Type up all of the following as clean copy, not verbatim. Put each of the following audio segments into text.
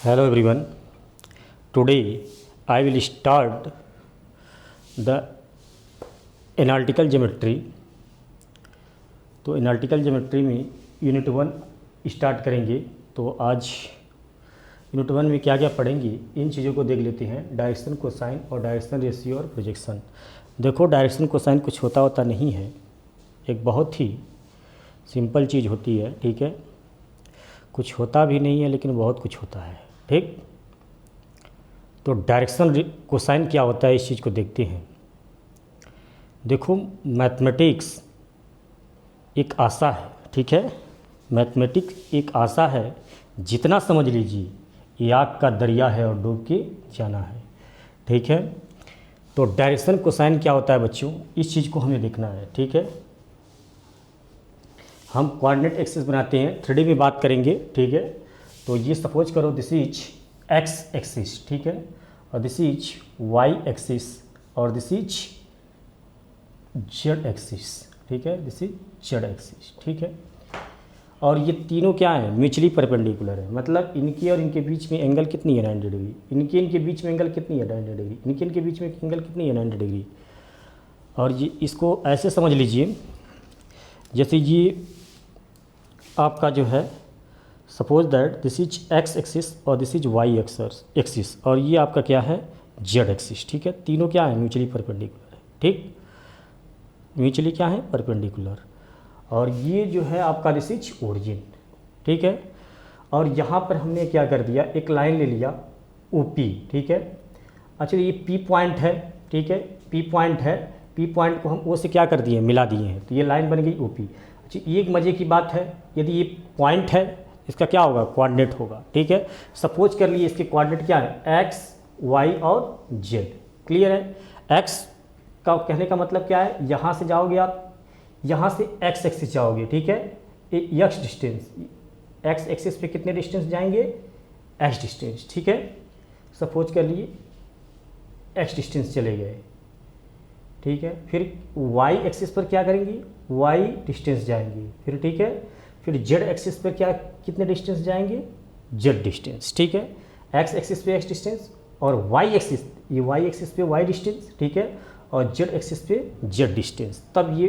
Hello everyone. Today I will start the analytical geometry. तो analytical geometry में unit 1 start करेंगे। तो आज यूनिट 1 में क्या क्या पढ़ेंगे इन चीज़ों को देख लेते हैं। डायरेक्शन कोसाइन और डायरेक्शन रेशियो और प्रोजेक्शन। देखो डायरेक्शन कोसाइन कुछ होता नहीं है, एक बहुत ही सिंपल चीज़ होती है, ठीक है। कुछ होता भी नहीं है लेकिन बहुत कुछ होता है, ठीक। तो डायरेक्शन कोसाइन क्या होता है इस चीज़ को देखते हैं। देखो मैथमेटिक्स एक आशा है, ठीक है। मैथमेटिक्स एक आशा है, जितना समझ लीजिए ये आग का दरिया है और डूब के जाना है, ठीक है। तो डायरेक्शन कोसाइन क्या होता है बच्चों, इस चीज़ को हमें देखना है, ठीक है। हम कोऑर्डिनेट एक्सिस बनाते हैं, 3D में बात करेंगे, ठीक है। तो ये सपोज करो दिस इज एक्स एक्सिस, ठीक है, और दिस इज वाई एक्सिस और दिस इज जेड एक्सिस, ठीक है, दिस इज जेड एक्सिस, ठीक है। और ये तीनों क्या है, म्यूचुअली परपेंडिकुलर है, मतलब इनके और इनके बीच में एंगल कितनी है 90 डिग्री, इनके बीच में एंगल कितनी है 90 डिग्री, इनके बीच में एंगल कितनी है 90 डिग्री। और ये इसको ऐसे समझ लीजिए जैसे ये आपका जो है suppose that this is x axis और दिस इज वाई एक्सिस और ये आपका क्या है जेड एक्सिस, ठीक है। तीनों क्या है म्यूचुअली परपेंडिकुलर है, ठीक, म्यूचुअली क्या है परपेंडिकुलर। और ये जो है आपका दिस इज ओरिजिन, ठीक है। और यहाँ पर हमने क्या कर दिया, एक लाइन ले लिया ओपी, ठीक है। अच्छा ये पी पॉइंट है, ठीक है, पी पॉइंट है, पी पॉइंट को हम ओ से क्या कर दिए, मिला दिए हैं, तो ये लाइन बन गई ओपी। अच्छा ये एक मज़े की बात है, यदि ये पॉइंट है इसका क्या होगा, कोऑर्डिनेट होगा, ठीक है। सपोज कर लिए इसके कोऑर्डिनेट क्या है, एक्स वाई और जेड, क्लियर है। एक्स का कहने का मतलब क्या है, यहाँ से जाओगे आप, यहाँ से एक्स एक्सिस जाओगे, ठीक है, एक्स डिस्टेंस, एक्स एक्सिस पे कितने डिस्टेंस जाएंगे, एक्स डिस्टेंस, ठीक है। सपोज कर लिए एक्स डिस्टेंस चले गए, ठीक है। फिर वाई एक्सिस पर क्या करेंगे, वाई डिस्टेंस जाएंगे, फिर ठीक है। फिर जेड एक्सिस पर क्या कितने डिस्टेंस जाएंगे, जेड डिस्टेंस, ठीक है। एक्स एक्सिस पे एक्स डिस्टेंस और वाई एक्सिस, ये वाई एक्सिस पे वाई डिस्टेंस, ठीक है, और जेड एक्सिस पे जेड डिस्टेंस। तब ये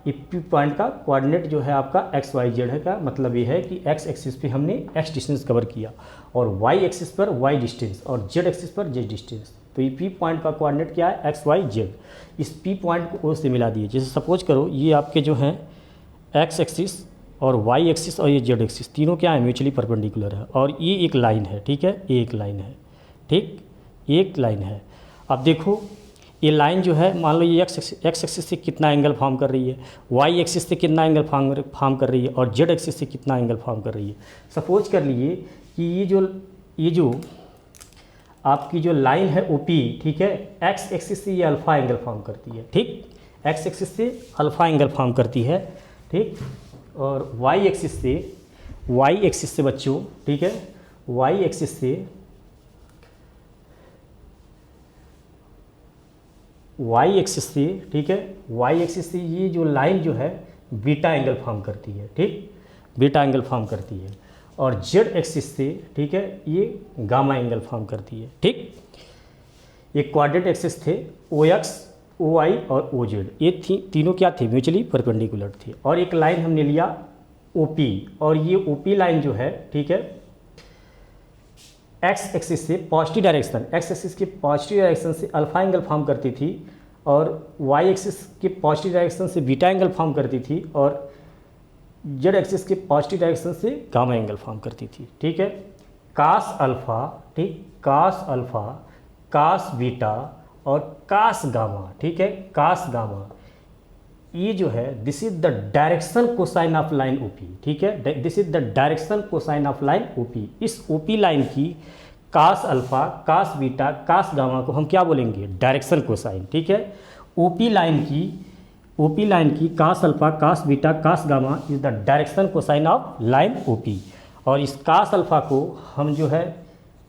पी पॉइंट का कोऑर्डिनेट जो है आपका एक्स वाई जेड है, का मतलब ये है कि एक्स एक्सिस पे हमने एक्स डिस्टेंस कवर किया और वाई एक्सिस पर वाई डिस्टेंस और जेड एक्सिस पर जेड डिस्टेंस। तो ये पी पॉइंट का कोऑर्डिनेट क्या है, एक्स वाई जेड। इस पी पॉइंट को ओ से मिला दिए। जैसे सपोज करो ये आपके जो हैं एक्स एक्सिस और वाई एक्सिस और ये जेड एक्सिस तीनों क्या है म्यूचुअली परपेंडिकुलर है और ये एक लाइन है, ठीक है, ये एक लाइन है, ठीक, एक लाइन है। अब देखो ये लाइन जो है मान लो ये एक्स एक्सिस से कितना एंगल फॉर्म कर रही है, वाई एक्सिस से कितना एंगल फॉर्म कर रही है और जेड एक्सिस से कितना एंगल फॉर्म कर रही है। सपोज कर लिए कि ये जो आपकी जो लाइन है ओपी, ठीक है, एक्स एक्सिस से ये अल्फा एंगल फॉर्म करती है, ठीक, एक्स एक्सिस से अल्फा एंगल फॉर्म करती है, ठीक। और वाई एक्सिस से बच्चों, ठीक है, वाई एक्सिस से, ठीक है, वाई एक्सिस से ये जो लाइन जो है बीटा एंगल फॉर्म करती है, ठीक, बीटा एंगल फॉर्म करती है। और जेड एक्सिस से, ठीक है, ये गामा एंगल फॉर्म करती है, ठीक। ये कोऑर्डिनेट एक्सिस थे ओ एक्स, ओ वाई और ओ जेड, ये तीनों क्या थे, म्यूचुअली परपेंडिकुलर थे। और एक लाइन हमने लिया ओ पी और ये ओ पी लाइन जो है, ठीक है, एक्स एक्सिस से पॉजिटिव डायरेक्शन, एक्स एक्सिस के पॉजिटिव डायरेक्शन से अल्फा एंगल फॉर्म करती थी और वाई एक्सिस के पॉजिटिव डायरेक्शन से बीटा एंगल फॉर्म करती थी और जेड एक्सिस के पॉजिटिव डायरेक्शन से गामा एंगल फॉर्म करती थी, ठीक है। कास अल्फा, ठीक, कास अल्फा, कास बीटा और कास गामा, ठीक है, कास गामा, ये जो है this is the direction cosine of line OP, ठीक है, this is the direction cosine of line OP. इस ओपी लाइन की cos alpha, cos beta, cos gamma को हम क्या बोलेंगे, डायरेक्शन कोसाइन, ठीक है। ओपी लाइन की cos alpha, cos beta, cos gamma is the direction cosine of line OP. और इस कास अल्फा को हम जो है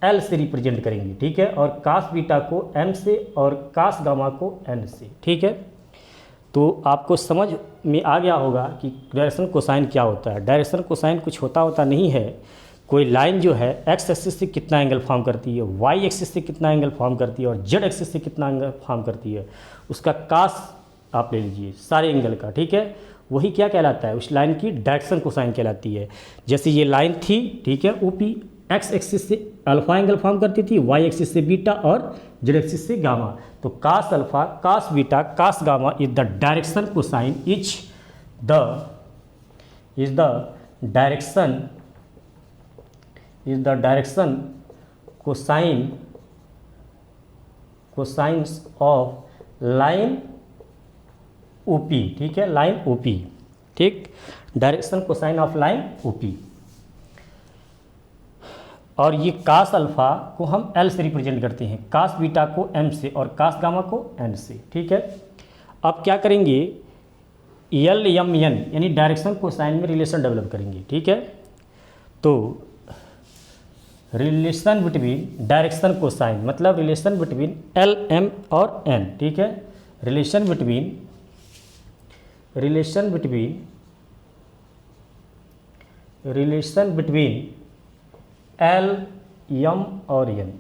एल से रिप्रेजेंट करेंगे, ठीक है, और कास बीटा को एम से और कास गामा को एन से, ठीक है। तो आपको समझ में आ गया होगा कि डायरेक्शन कोसाइन क्या होता है। डायरेक्शन कोसाइन कुछ होता नहीं है, कोई लाइन जो है एक्स एक्सिस से कितना एंगल फॉर्म करती है, वाई एक्सिस से कितना एंगल फॉर्म करती है और जेड एक्सिस से कितना एंगल फॉर्म करती है, उसका कास आप ले लीजिए सारे एंगल का, ठीक है। वही क्या कहलाता है, उस लाइन की डायरेक्शन कोसाइन कहलाती है। जैसे ये लाइन थी, ठीक है, ओपी एक्स एक्सिस से अल्फा एंगल फॉर्म करती थी, वाई एक्सिस से बीटा और जेड एक्सिस से गामा। तो cos alpha, cos beta, cos gamma is the direction cosine is the direction cosines of line OP, ठीक है, लाइन ओपी, ठीक, direction cosine of line OP. और ये कास अल्फा को हम एल से रिप्रेजेंट करते हैं, कास बीटा को एम से और कास गामा को एन से, ठीक है। अब क्या करेंगे, एल एम एन यानी डायरेक्शन कोसाइन में रिलेशन डेवलप करेंगे, ठीक है। तो रिलेशन बिटवीन डायरेक्शन कोसाइन मतलब रिलेशन बिटवीन एल एम और एन, ठीक है। रिलेशन बिटवीन एल एम और एन,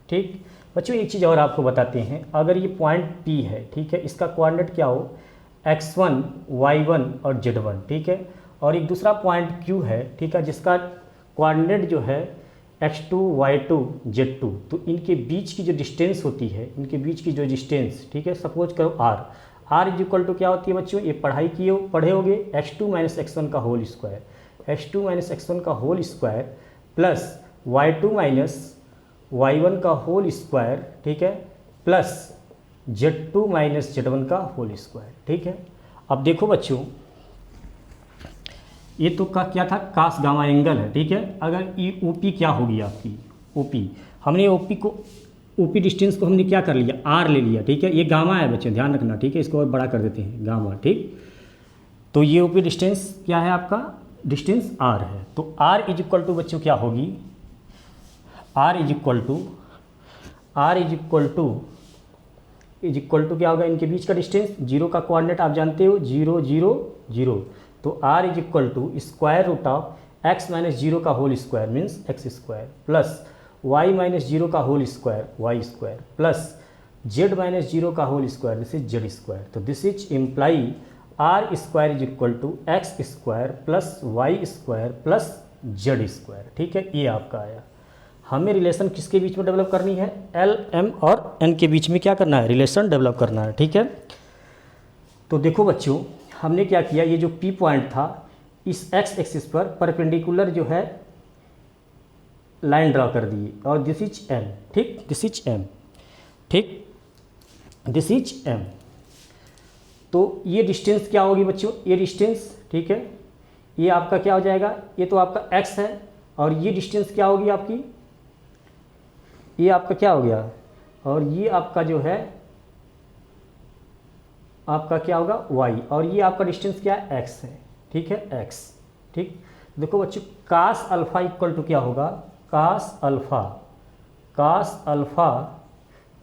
ठीक। बच्चों एक चीज़ और आपको बताते हैं, अगर ये पॉइंट P है, ठीक है, इसका कोऑर्डिनेट क्या हो, x1, y1 और z1, ठीक है। और एक दूसरा पॉइंट Q है, ठीक है, जिसका कोऑर्डिनेट जो है x2, y2, z2। तो इनके बीच की जो डिस्टेंस होती है, इनके बीच की जो डिस्टेंस, ठीक है, सपोज करो r इज इक्वल टू क्या होती है बच्चों, ये पढ़े होगे x2 माइनस x1 का whole square, x2 minus x1 का whole square plus y2 minus y1 का होल स्क्वायर, ठीक है, प्लस z2 माइनस z1 का होल स्क्वायर, ठीक है। अब देखो बच्चों, ये तो का क्या था, कास गामा एंगल है, ठीक है। अगर ये ओपी क्या होगी आपकी, ओपी, हमने ओपी डिस्टेंस को हमने क्या कर लिया, आर ले लिया, ठीक है। ये गामा है बच्चों, ध्यान रखना, ठीक है, इसको और बड़ा कर देते हैं, गामा, ठीक। तो ये ओपी डिस्टेंस क्या है आपका, डिस्टेंस आर है। तो आर इज इक्वल टू बच्चों क्या होगी, आर इज इक्वल टू क्या होगा, इनके बीच का डिस्टेंस, जीरो का कोऑर्डिनेट आप जानते हो, 0 0 0। तो r is equal to square root of x minus zero का whole square means x square plus y minus zero का whole square y square plus z minus zero का whole square this is z square. तो this is imply r square is equal to x square plus Y square plus Z square, ठीक है। ये आपका आया। हमें relation किसके बीच में डेवलप करनी है, एल एम और एन के बीच में क्या करना है, रिलेशन डेवलप करना है, ठीक है। तो देखो बच्चों, हमने क्या किया, ये जो पी पॉइंट था इस एक्स एक्सिस पर परपेंडिकुलर जो है लाइन ड्रा कर दी और दिस इज एम, ठीक, दिस इज एम, ठीक, दिस इज एम। तो ये डिस्टेंस क्या होगी बच्चों, ये डिस्टेंस, ठीक है, ये आपका क्या हो जाएगा, ये तो आपका एक्स है और ये डिस्टेंस क्या होगी आपकी, ये आपका क्या हो गया, और ये आपका जो है आपका क्या होगा y, और ये आपका डिस्टेंस क्या है x है, ठीक है, x, ठीक। देखो बच्चों, कास अल्फा इक्वल टू क्या होगा, कास अल्फा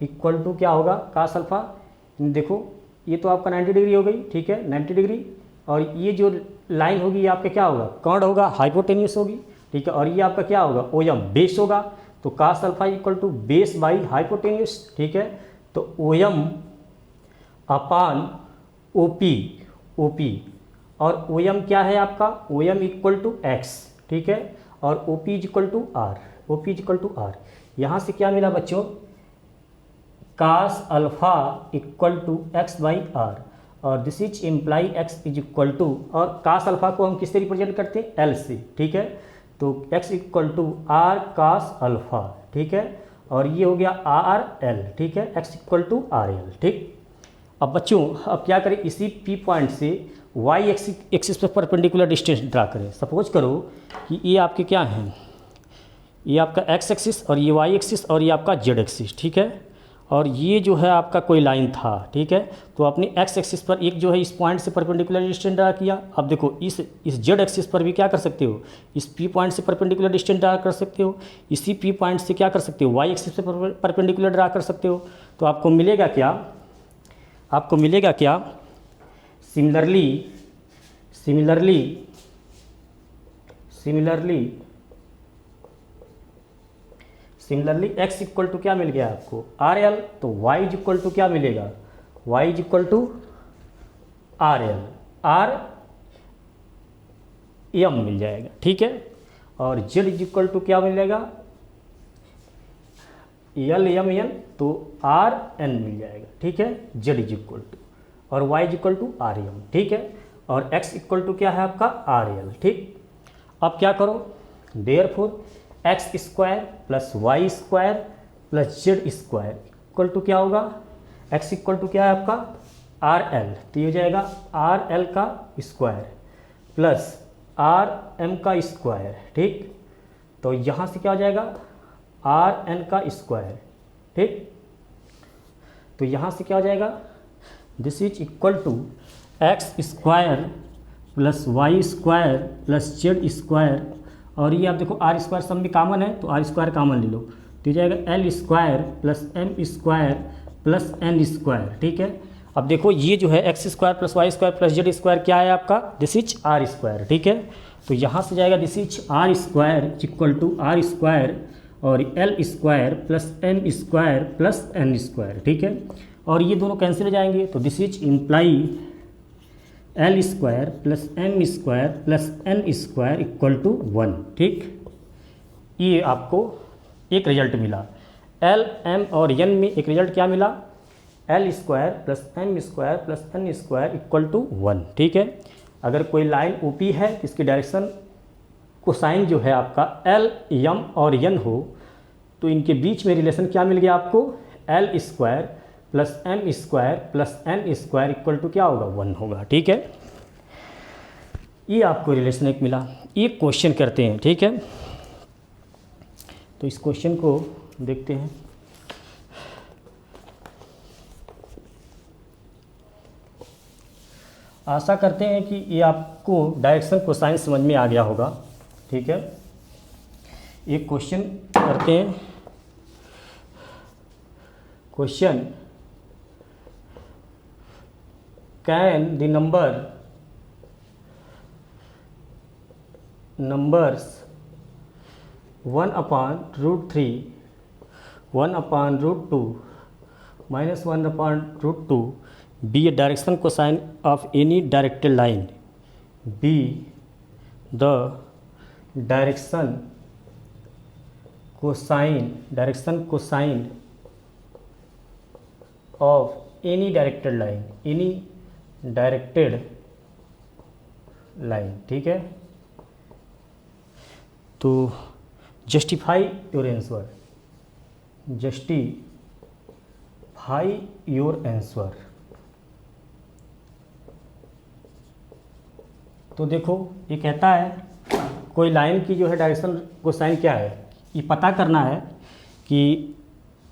इक्वल टू क्या होगा, कास अल्फा, देखो ये तो आपका 90 डिग्री हो गई, ठीक है, 90 डिग्री। और ये जो लाइन होगी ये आपका क्या होगा, कर्ण होगा, हाइपोटेन्यूस होगी, ठीक है। और ये आपका क्या होगा, ओ एम, बेस होगा। तो cos alpha equal to base by hypotenuse, ठीक है। तो ओ एम अपान ओपी और ओ एम क्या है आपका, O M equal to x, ठीक है, और O P is equal to R, यहाँ से क्या मिला बच्चों, cos alpha equal to x by R, और this is imply x is equal to, और कास अल्फा को हम किससे रिप्रेजेंट करते हैं, एल से, ठीक है। तो X equal to R cos alpha, ठीक है, और ये हो गया आर एल, ठीक है, X equal to R L, ठीक। अब बच्चों अब क्या करें, इसी पी पॉइंट से वाई एक्सिस पर परपेंडिकुलर डिस्टेंस ड्रा करें। सपोज करो कि ये आपके क्या हैं, ये आपका एक्स एक्सिस और ये वाई एक्सिस और ये आपका जेड एक्सिस, ठीक है। और ये जो है आपका कोई लाइन था, ठीक है। तो अपने एक्स एक्सिस पर एक जो है इस पॉइंट से परपेंडिकुलर डिस्टेंस ड्रा किया। अब देखो इस जेड एक्सिस पर भी क्या कर सकते हो, इस पी पॉइंट से परपेंडिकुलर डिस्टेंस ड्रा कर सकते हो, इसी पी पॉइंट से क्या कर सकते हो, वाई एक्सिस से परपेंडिकुलर ड्रा कर सकते हो। तो आपको मिलेगा क्या, similarly similarly x equal to क्या मिल गया आपको आर एल, तो y इज इक्वल टू क्या मिलेगा, y is equal to R L, R M मिल जाएगा, ठीक है। और z इज इक्वल टू क्या मिलेगा, एल एम एन, तो आर एन मिल जाएगा, ठीक है। z इज इक्वल टू और y is equal to R M, ठीक है। और x इक्वल टू क्या है आपका आर एल, ठीक। अब क्या करो, therefore X square plus Y square plus Z square equal to क्या होगा, x इक्वल टू क्या है आपका आर एल, तो ये हो जाएगा आर एल का स्क्वायर प्लस आर एम का स्क्वायर, ठीक। तो यहाँ से क्या हो जाएगा आर एन का स्क्वायर, ठीक। तो यहाँ से क्या हो जाएगा, this is equal to x square plus Y square plus Z square, और ये आप देखो आर स्क्वायर सब में कॉमन है तो आर स्क्वायर कॉमन ले लो, तो ये जाएगा L square plus M square plus N square, ठीक है। अब देखो ये जो है X square plus Y square plus Z square क्या है आपका, दिस इज आर स्क्वायर, ठीक है। तो यहाँ से जाएगा this is R square equal to R square और L square plus M square plus N square, ठीक है। और ये दोनों कैंसिल हो जाएंगे, तो this is imply L square plus M square plus N square equal to 1, ठीक। ये आपको एक रिजल्ट मिला, एल एम और एन में एक रिजल्ट क्या मिला, L square plus M square plus N square equal to 1, ठीक है। अगर कोई लाइन ओपी है तो इसकी डायरेक्शन कोसाइन जो है आपका एल एम और एन हो, तो इनके बीच में रिलेशन क्या मिल गया आपको, L square plus M square plus N square equal to क्या होगा 1 होगा, ठीक है। ये आपको रिलेशन एक मिला। एक क्वेश्चन करते हैं, ठीक है। तो इस क्वेश्चन को देखते हैं। आशा करते हैं कि ये आपको डायरेक्शन कोसाइन समझ में आ गया होगा, ठीक है। एक क्वेश्चन करते हैं। Question, can the numbers 1 upon root 3, 1 upon root 2, minus 1 upon root 2 be a direction cosine of any directed line, be the direction cosine of any directed line, ठीक है। तो जस्टिफाई योर आंसर। तो देखो ये कहता है कोई लाइन की जो है डायरेक्शन कोसाइन क्या है, ये पता करना है कि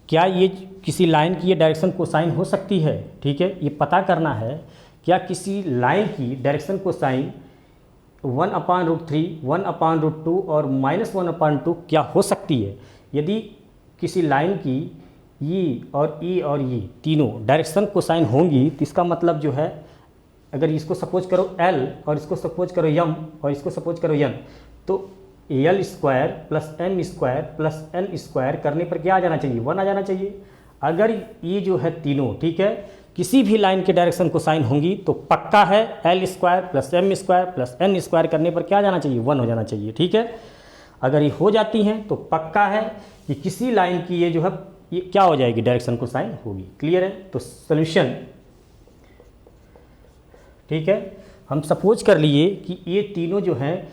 क्या ये किसी लाइन की ये डायरेक्शन कोसाइन हो सकती है, ठीक है। ये पता करना है क्या किसी लाइन की direction cosine 1 upon root 3, 1 upon root 2 और माइनस 1 अपान 2 क्या हो सकती है। यदि किसी लाइन की ई और ये तीनों डायरेक्शन कोसाइन होंगी तो इसका मतलब जो है, अगर इसको सपोज करो L और इसको सपोज करो M और इसको सपोज करो N, तो L square plus M square plus N square करने पर क्या आ जाना चाहिए, 1 आ जाना चाहिए। अगर ये जो है तीनों, ठीक है, किसी भी लाइन के डायरेक्शन कोसाइन होंगी तो पक्का है L square plus M square plus N square करने पर क्या आ जाना चाहिए, 1 हो जाना चाहिए, ठीक है। अगर ये हो जाती हैं तो पक्का है कि किसी लाइन की ये जो है ये क्या हो जाएगी, डायरेक्शन कोसाइन होगी। क्लियर है। तो सॉल्यूशन, ठीक है, हम सपोज कर लिए कि ये तीनों जो हैं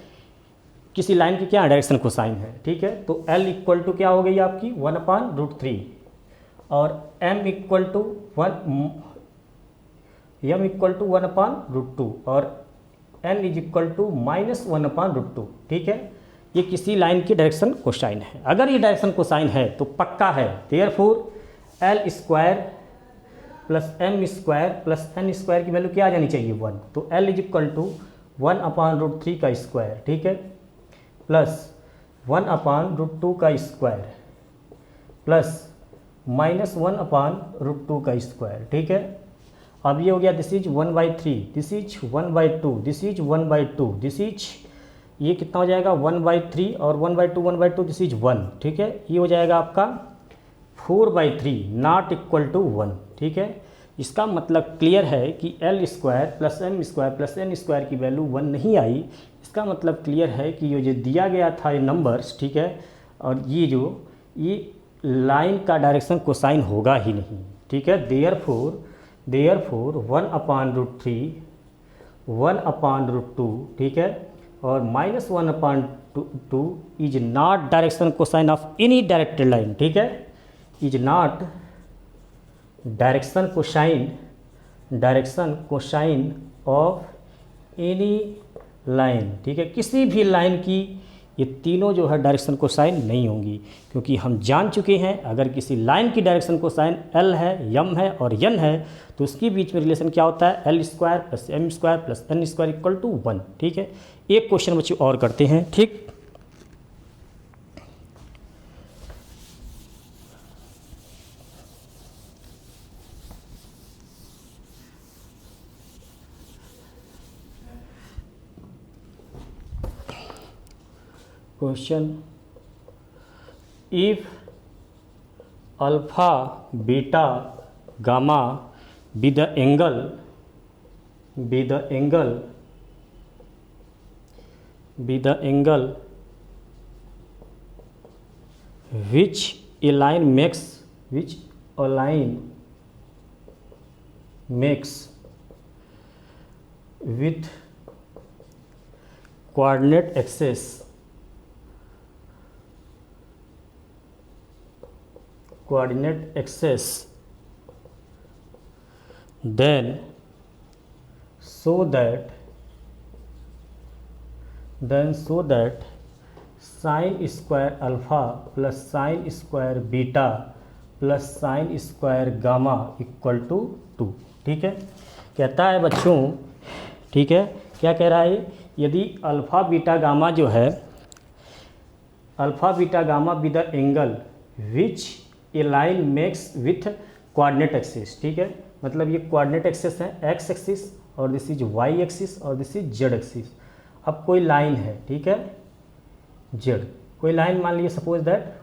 किसी लाइन की क्या डायरेक्शन कोसाइन है, ठीक है। तो L इक्वल टू क्या हो गई आपकी 1 अपान रूट 3 और M equal to 1 upon root 2 और N is equal to minus 1 upon root 2, ठीक है। ये किसी लाइन की डायरेक्शन कोसाइन है। अगर ये डायरेक्शन कोसाइन है तो पक्का है, therefore L square plus M square plus N square की वैल्यू क्या आ जानी चाहिए, 1। तो L is equal to 1 upon root 3 का स्क्वायर, ठीक है, प्लस 1 अपान रूट 2 का square plus minus 1 upon root 2 का स्क्वायर, ठीक है। अब ये हो गया this is 1/3, this is 1/2, this is 1/2, this is ये कितना हो जाएगा 1/3 और 1/2 दिस इज 1, ठीक है। ये हो जाएगा आपका 4/3 नॉट इक्वल टू 1, ठीक है। इसका मतलब क्लियर है कि L square plus M square plus N square की वैल्यू 1 नहीं आई। इसका मतलब क्लियर है कि ये जो दिया गया था ये नंबर्स, ठीक है, और ये लाइन का डायरेक्शन कोसाइन होगा ही नहीं, ठीक है। देयरफॉर 1/√3 1/√2, ठीक है, और -1/2 is not direction cosine of any directed line, ठीक है, is not direction cosine of any line, ठीक है। किसी भी लाइन की ये तीनों जो है डायरेक्शन कोसाइन नहीं होंगी, क्योंकि हम जान चुके हैं अगर किसी लाइन की डायरेक्शन कोसाइन L है, M है और N है तो उसके बीच में रिलेशन क्या होता है, L square plus M square plus N square equal to 1, ठीक है। एक क्वेश्चन बच्चों और करते हैं, ठीक। Question, if alpha beta gamma be the angle which a line makes with coordinate axis then so that sin square alpha plus sin square beta plus sin square gamma equal to 2, ठीक है। कहता है बच्चों, ठीक है, क्या कह रहा है, यदि अल्फ़ा बीटा गामा जो है, alpha beta gamma with the angle which A line makes with coordinate axis, ठीक है, मतलब ये कोऑर्डिनेट एक्सिस है एक्स एक्सिस और दिस इज वाई एक्सिस और दिस इज जेड एक्सिस। अब कोई लाइन है, ठीक है, जेड, कोई लाइन मान लीजिए सपोज दैट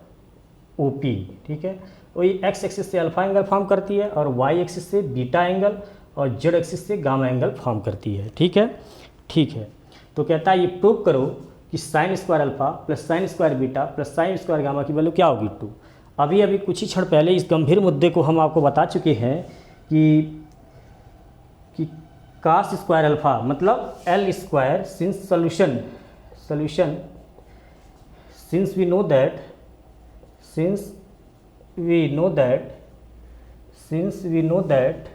ओपी, ठीक है, वही एक्स एक्सिस से अल्फा एंगल फॉर्म करती है और वाई एक्सिस से बीटा एंगल और जेड एक्सिस से गामा एंगल फॉर्म करती है, ठीक है, ठीक है। तो कहता है ये प्रूव करो कि sine square alpha plus sign square beta plus sign square gamma की वैल्यू क्या होगी 2। अभी कुछ ही क्षण पहले इस गंभीर मुद्दे को हम आपको बता चुके हैं कि कास स्क्वायर अल्फा मतलब L square since solution since we know that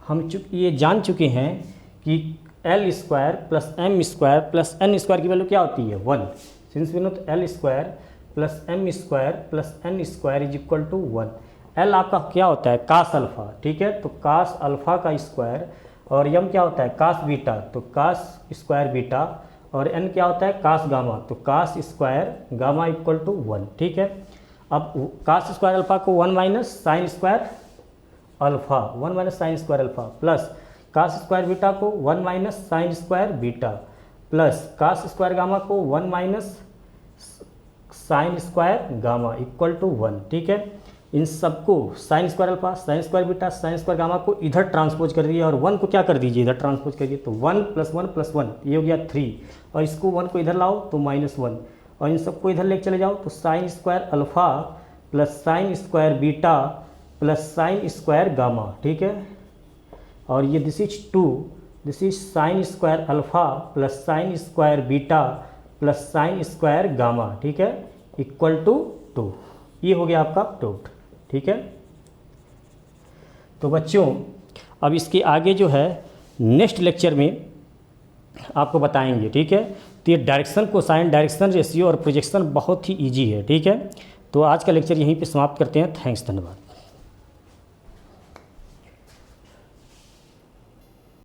हम ये जान चुके हैं कि L square plus M square plus N square की वैल्यू क्या होती है 1। Since we know L square plus M square plus N square is equal to 1। L आपका क्या होता है कास अल्फ़ा, ठीक है, तो कास अल्फ़ा का स्क्वायर, और M क्या होता है कास बीटा, तो कास स्क्वायर बीटा, और N क्या होता है कास गामा, तो cos square gamma equal to 1, ठीक है। अब कास स्क्वायर अल्फ़ा को 1 minus sine square alpha 1 minus sine square alpha plus cos square beta को 1 minus sine square beta plus cos square gamma को 1 minus sine square gamma equal to 1, ठीक है। इन सबको sine square alpha sign square beta sine square gamma को इधर transpose कर दिए और 1 को क्या कर दीजिए इधर ट्रांसपोज करिए, तो 1 + 1 + 1 ये हो गया 3, और इसको 1 को इधर लाओ तो -1, और इन सबको इधर लेके चले जाओ तो sign square alpha plus sign square beta plus sign square gamma, ठीक है, और ये this is 2, this is sine square alpha plus sign square beta plus sign square gamma, ठीक है, इक्वल टू 2। ये हो गया आपका प्रूव्ड, ठीक है। तो बच्चों अब इसके आगे जो है नेक्स्ट लेक्चर में आपको बताएंगे, ठीक है। तो ये डायरेक्शन कोसाइन, डायरेक्शन रेशियो और प्रोजेक्शन बहुत ही इजी है, ठीक है। तो आज का लेक्चर यहीं पे समाप्त करते हैं। थैंक्स, धन्यवाद।